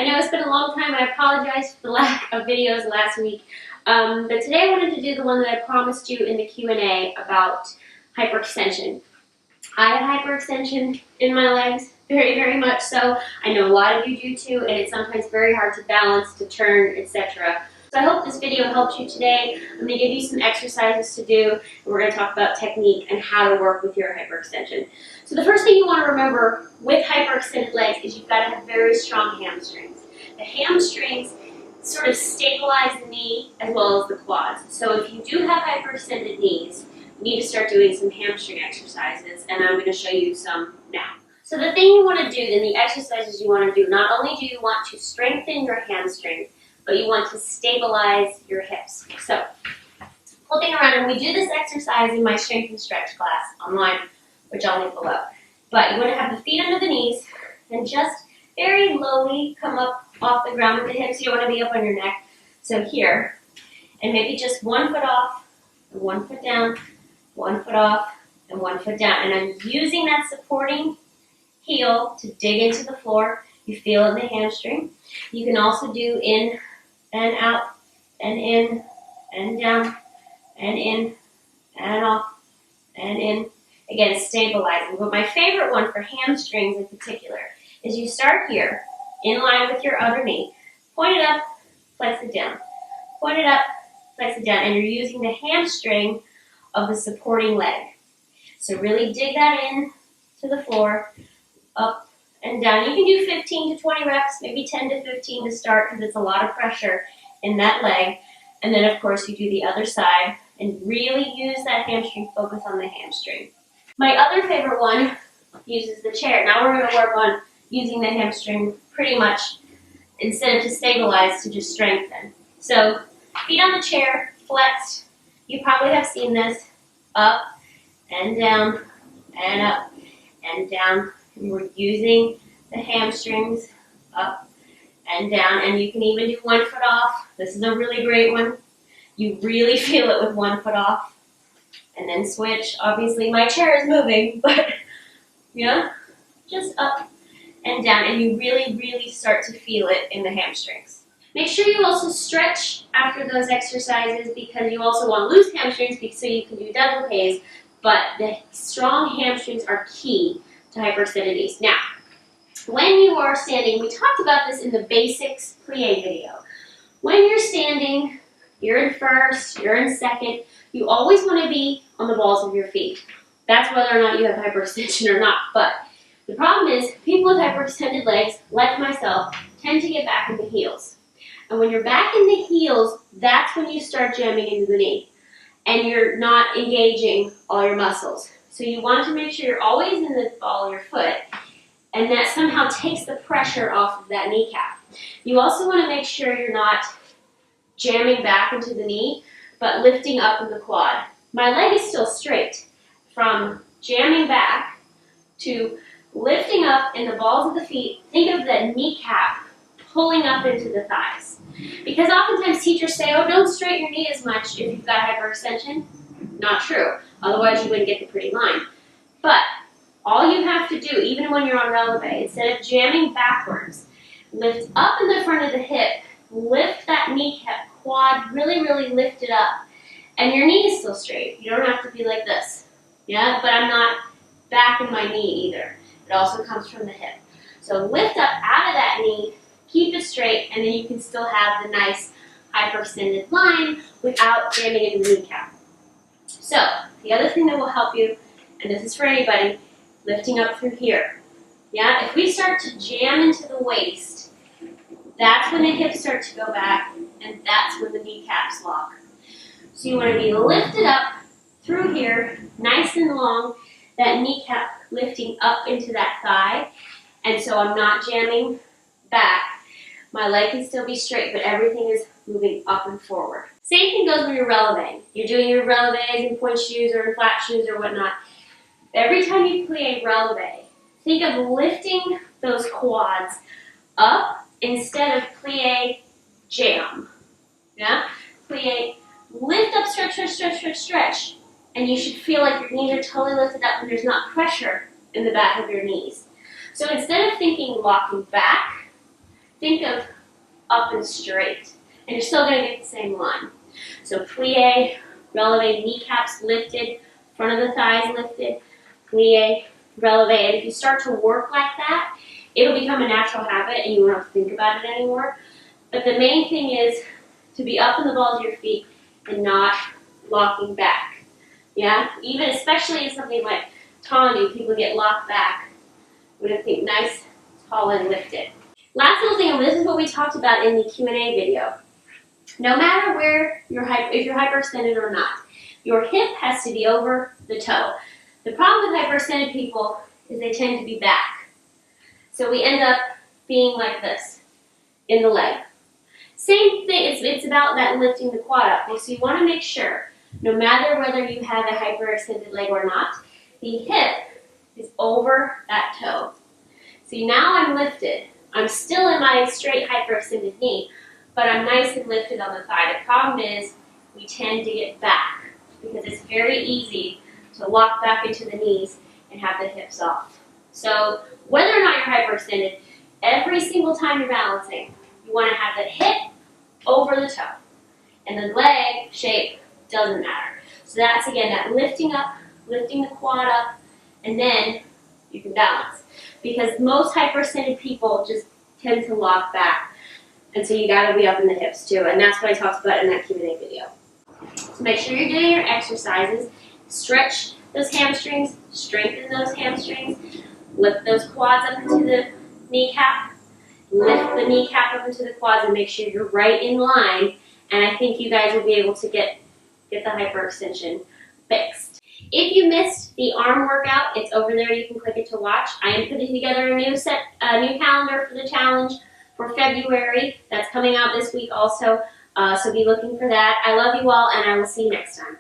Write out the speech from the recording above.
I know it's been a long time. I apologize for the lack of videos last week. But today I wanted to do the one that I promised you in the Q&A about hyperextension. I have hyperextension in my legs, very, very much so. I know a lot of you do too, and it's sometimes very hard to balance, to turn, etc. So I hope this video helps you today. I'm going to give you some exercises to do, and we're going to talk about technique and how to work with your hyperextension. So the first thing you want to remember with hyperextended legs is you've got to have very strong hamstrings. The hamstrings sort of stabilize the knee as well as the quads. So if you do have hyperextended knees, you need to start doing some hamstring exercises, and I'm going to show you some now. So the thing you want to do, then the exercises you want to do, not only do you want to strengthen your hamstrings, but you want to stabilize your hips. So, flipping around, and we do this exercise in my strength and stretch class online, which I'll link below. But you want to have the feet under the knees, and just very lowly come up off the ground with the hips. You don't want to be up on your neck. So here, and maybe just 1 foot off, and 1 foot down, 1 foot off, and 1 foot down. And I'm using that supporting heel to dig into the floor. You feel it in the hamstring. You can also do in and out, and in, and down, and in, and off, and in. Again, stabilizing. But my favorite one for hamstrings in particular is you start here, in line with your other knee. Point it up, flex it down. Point it up, flex it down. And you're using the hamstring of the supporting leg. So really dig that in to the floor, up and down. You can do 15 to 20 reps, maybe 10 to 15 to start because it's a lot of pressure in that leg. And then, of course, you do the other side and really use that hamstring, focus on the hamstring. My other favorite one uses the chair. Now we're going to work on using the hamstring pretty much, instead of to stabilize, to just strengthen. So feet on the chair, flexed. You probably have seen this. Up and down and up and down. And we're using the hamstrings up and down. And you can even do 1 foot off. This is a really great one. You really feel it with 1 foot off. And then switch. Obviously my chair is moving, but yeah, just up and down. And you really, really start to feel it in the hamstrings. Make sure you also stretch after those exercises because you also want loose hamstrings so you can do développés. But the strong hamstrings are key to hyperextended knees. Now, when you are standing, we talked about this in the basics plie video. When you're standing, you're in first, you're in second, you always want to be on the balls of your feet. That's whether or not you have hyperextension or not. But the problem is, people with hyperextended legs, like myself, tend to get back in the heels. And when you're back in the heels, that's when you start jamming into the knee. And you're not engaging all your muscles. So you want to make sure you're always in the ball of your foot, and that somehow takes the pressure off of that kneecap. You also want to make sure you're not jamming back into the knee, but lifting up in the quad. My leg is still straight. From jamming back to lifting up in the balls of the feet, think of the kneecap pulling up into the thighs. Because oftentimes teachers say, oh, don't straighten your knee as much if you've got hyperextension. Not true. Otherwise you wouldn't get the pretty line. But all you have to do, even when you're on releve, instead of jamming backwards, lift up in the front of the hip, lift that kneecap, quad, really, really lift it up. And your knee is still straight. You don't have to be like this. Yeah, but I'm not back in my knee either. It also comes from the hip. So lift up out of that knee, keep it straight, and then you can still have the nice hyperextended line without jamming into the kneecap. So, the other thing that will help you, and this is for anybody, lifting up through here. Yeah, if we start to jam into the waist, that's when the hips start to go back, and that's when the kneecaps lock. So you want to be lifted up through here, nice and long, that kneecap lifting up into that thigh, and so I'm not jamming back. My leg can still be straight, but everything is moving up and forward. Same thing goes when you're releveing. You're doing your releves in point shoes or in flat shoes or whatnot. Every time you plie releve, think of lifting those quads up instead of plie jam. Yeah? Plie, lift up, stretch, stretch, stretch, stretch, stretch. And you should feel like your knees are totally lifted up and there's not pressure in the back of your knees. So instead of thinking locking back, think of up and straight. And you're still going to get the same line. So plie, releve, kneecaps lifted, front of the thighs lifted, plie, releve. And if you start to work like that, it'll become a natural habit and you won't have to think about it anymore. But the main thing is to be up in the balls of your feet and not locking back. Yeah? Even especially in something like tendu, people get locked back. We're going to think nice, tall, and lifted. Last little thing, and this is what we talked about in the Q&A video. No matter where if you're hyperextended or not, your hip has to be over the toe. The problem with hyperextended people is they tend to be back. So we end up being like this in the leg. Same thing, it's about that lifting the quad up. So you want to make sure, no matter whether you have a hyperextended leg or not, the hip is over that toe. See, now I'm lifted. I'm still in my straight hyperextended knee, but I'm nice and lifted on the thigh. The problem is we tend to get back because it's very easy to lock back into the knees and have the hips off. So whether or not you're hyperextended, every single time you're balancing, you want to have the hip over the toe. And the leg shape doesn't matter. So that's, again, that lifting up, lifting the quad up, and then you can balance. Because most hyperextended people just tend to lock back. And so you gotta be up in the hips too. And that's what I talked about in that Q&A video. So make sure you're doing your exercises. Stretch those hamstrings, strengthen those hamstrings, lift those quads up into the kneecap, lift the kneecap up into the quads, and make sure you're right in line. And I think you guys will be able to get the hyperextension fixed. If you missed the arm workout, it's over there. You can click it to watch. I am putting together a new calendar for the challenge for February. That's coming out this week also. So be looking for that. I love you all, and I will see you next time.